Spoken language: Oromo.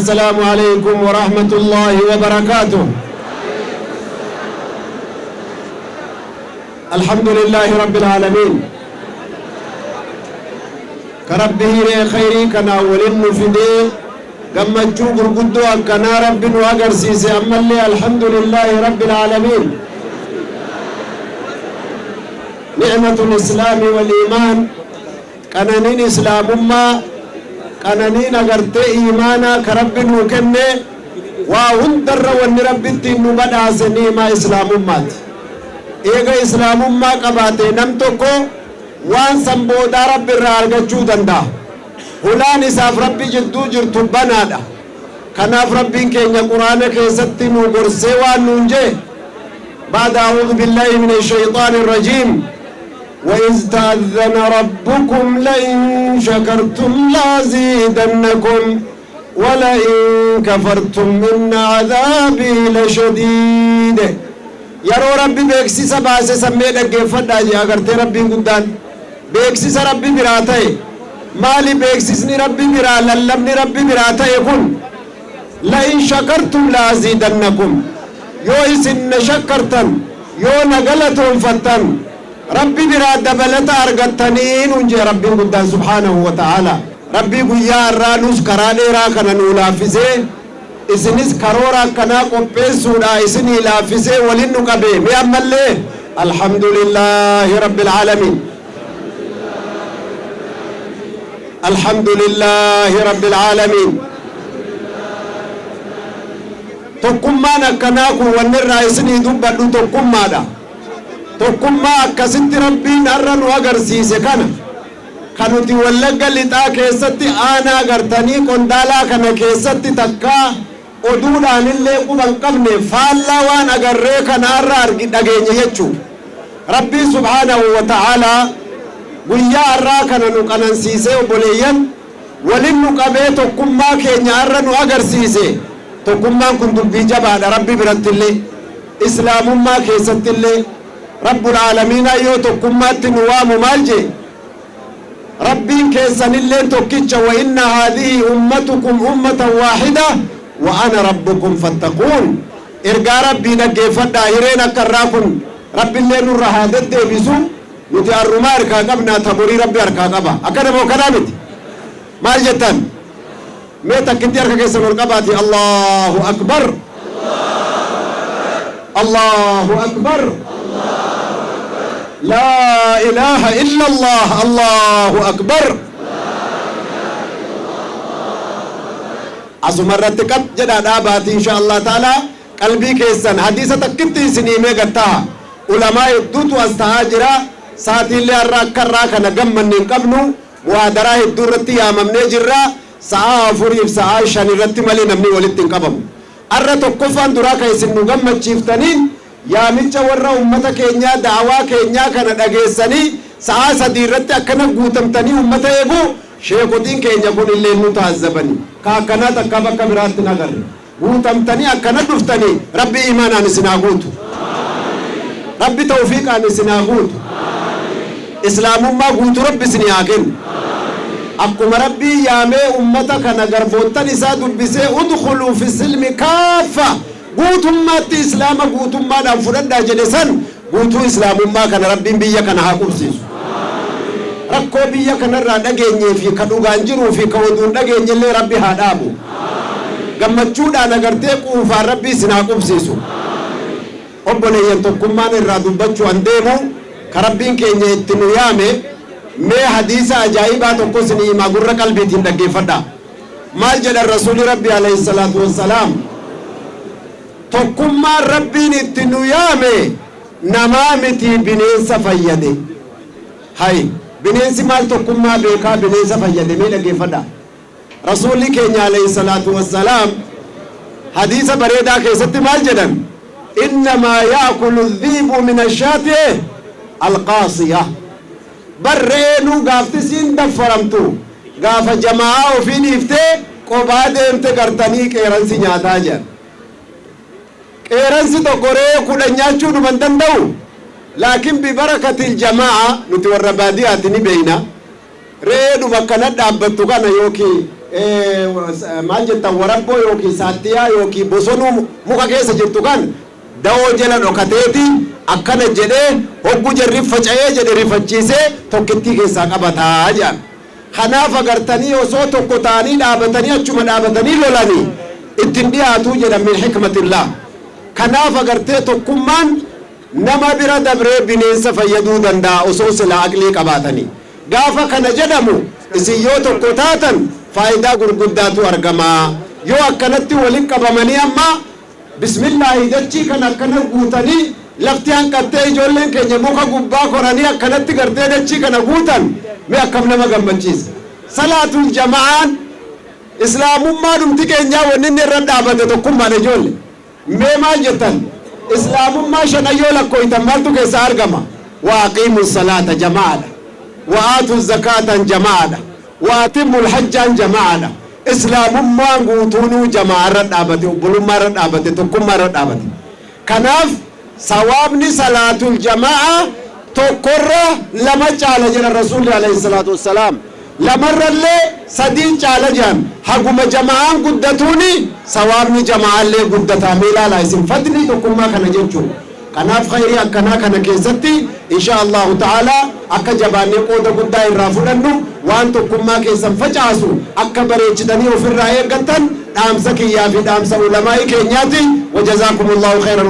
السلام عليكم ورحمة الله وبركاته. الحمد لله رب العالمين. كربه خيري كنا ولن فدي قمتشو قرقدو أكنا رب وأقر سيسي أمالي الحمد لله رب العالمين. نعمة الإسلام والإيمان كنانين إسلام ما كنانين أقرتي إيمانا كرب وكنة وهندر وان رب الدين بدأ سنيما إسلام مات إيغا إسلام ما قباتي نمتوكو وان سنبودا رب الرارغة جودندا هلان إساف ربي جدو جرتو بنادا كناف ربين كينيا قرآن كيستي نوغرسي وان ننجي بعد أعوذ بالله من الشيطان الرجيم وإذ تأذن ربكم لئن شكرتم لأزيدنكم ولئن كفرتم إن عذابي لشديد. يرو ربي بيكسيس باسي سميد أجيفت داجي أغرتي ربي قدان بيكسيس ربي براتي مالي بيكسيسني ربي برا للمني ربي براتي يكون لئن شكرتم لأزيدنكم يو إسن شكرتن يو نقلتهم فتن ربي برا دبلتا أرغتنين ونجي ربي قدان سبحانه وتعالى ربي قيا الرانوس كراني راكنا نولافزي إسنس كرورا كنا قبسونا إسني لافزي ولنو قبي ميامل لي الحمد لله رب العالمين. الحمد لله رب العالمين. تقوما نكناكو ونرى إسني دبادو تقوما دا تقوما أكسنت ربي نرى نوغر سيسي كان kanuti wallagga lixaa keessatti aanaa gartanii qondaalaa kana keessatti takka oduudhaanillee quban qabne faallaa waan agarree kanaarra argi dhageenya jechuu rabbii subhaanahu wa ta'aalaa guyyaa irraa kana nu qanansiisee obboleeyyan walin nu qabee tokkummaa keenya irra nu agarsiise. tokkummaan kun dubbii jabaadha rabbi birattillee islaamummaa keessattillee rabbul aalamiinaa yoo tokkummaatti nu waamu maal jee ربين كيسان اللين توكيتش وإن هذه أمتكم أمة واحدة وأنا ربكم فاتقون إرقى ربي نقفت داهرين أكراكم ربي اللين الرهادت ديبسو نتي الرما أركا قبنا تبوري ربي أركا قبا أكنا مو كلامت ما جتن ميتا كنتي أركا كيسان القباتي الله أكبر الله أكبر لا إله إلا الله الله أكبر. أزمرت كب جدا دابات إن شاء الله تعالى قلبي كيسن حديثة تكتي سنيمة قطعها علماء الدوت واستهاجرة ساتي اللي أراك راك نقم من نقبنو وادراه الدورتي يا ممني جرا ساعة فريف ساعة شانرتي مالي نمني ولد تنقبم أرى تقفان دراك يسن نقم تشيفتنين yaamicha warra ummata keenya da'awaa keenya kana dhageessanii sa'a sadii irratti akkana guutamtanii ummata eegu sheekotiin keenya kun illee nu taazzabani ka akkana takka bakka biraatti nagarre guutamtanii akkana dhuftanii rabbi imaanaan isinaa guutu rabbi tawfiiqaan isinaa guutu islaamummaa guutu rabbi isinii haa kennu akkuma rabbii yaamee ummata kana garboottan isaa dubbisee udkhuluu fi silmi kaaffa guutummaatti islaama guutummaadhaan fudhadhaa jedhe san guutuu islaamummaa kana rabbiin biyya kana haa qubsiisu rakkoo biyya kanarraa dhageenyee fi ka dhugaan jiruu fi ka oduun dhageenyellee rabbi haa dhaabu gammachuudhaan agartee quufaan rabbi isin haa qubsiisu. obboleeyyan tokkummaan irraa dubbachuu an deemu ka rabbiin keenya itti nu yaame mee hadiisa ajaa'ibaa tokko isin himaa gurra qalbiitiin dhaggeeffadhaa. maal jedhan rasuuli rabbi alayhi salaatu wassalaam tokkummaan rabbiin itti nu yaame namaa miti bineensa fayyade. hay bineensi maal tokkummaa beekaa bineensa fayyade mee dhaggeeffadha. rasuulli keenya alayhi salaatu wassalaam hadiisa bareedaa keessatti maal jedhan innamaa yaakulu dhiibu min ashaati alqaasiya barreenuu gaaftisiin daffaramtu gaafa jamaa ofii dhiiftee qophaa deemte gartanii qeeransi nyaataa jedhan qeeransi tokko re'ee kudhan nyaachuu dhuman danda'u laakiin bibarakatil jamaa nuti warra baadiyyaatti ni beeyna re'ee dhuma akkana dhaabbattu kana yookiin maal jettan warabboo yookiin saattiyaa yookiin bosonuu muka keessa jirtu kan da'oo jala dhokateeti akkana jedhee hoggu jarri faca'ee jedhe rifachiisee tokkittii keessaa qabataa jedhan. Kanaaf agartanii osoo tokko ta'anii dhaabatanii achuma dhaabatanii lolanii ittiin dhiyaatuu jedhan min hikmatillah. Kanaaf agartee tokkummaan nama bira dabree bineensa fayyaduu danda'a osoo sila aqlii qabaatanii. Gaafa kana jedhamu isin yoo tokko taatan faayidaa gurguddaatu argamaa. Yoo akkanatti waliin qabamanii amma bismillaahi dachii kan akkana guutanii lafti hanqattee ijoolleen keenya muka gubbaa koranii akkanatti gartee dachii kana guutan mee akkam nama gammachiisa. Salaatul jama'aan islaamummaa dhumti keenyaa wanni inni irra dhaabate tokkummaan ijoolle. Mee maal jettan islaamummaa shanayyoo lakkooytan maaltu keessaa argama? Wa aqiimu salaata jama'aadha. Wa aatu zakaatan jama'aadha. Wa atimul hajjaan jama'aadha. Islaamummaan guutuunuu jamaa irra dhaabate, obbolummaa irra dhaabate, tokkummaa irra dhaabate. Kanaaf sawaabni salaatul jamaa tokkorra lama caala jedha rasuulli alayhi salaatu wassalaam. Lamarrallee sadii caala jedhan haguma jamaan guddatuuni sawaabni jamaallee guddataa meelaalaa isin fadli tokkummaa kana jechuudha. Kanaaf khayrii akkanaa kana keessatti insha Allahu ta'ala akka jabaannee qooda guddaa irraa fudhannu waan tokkummaa keessan facaasu akka bareechitanii ofirraa eeggattan dhaamsa kiyyaa fi dhaamsa ulamaa'ii keenyaati. Wajazaakumullahu khayran.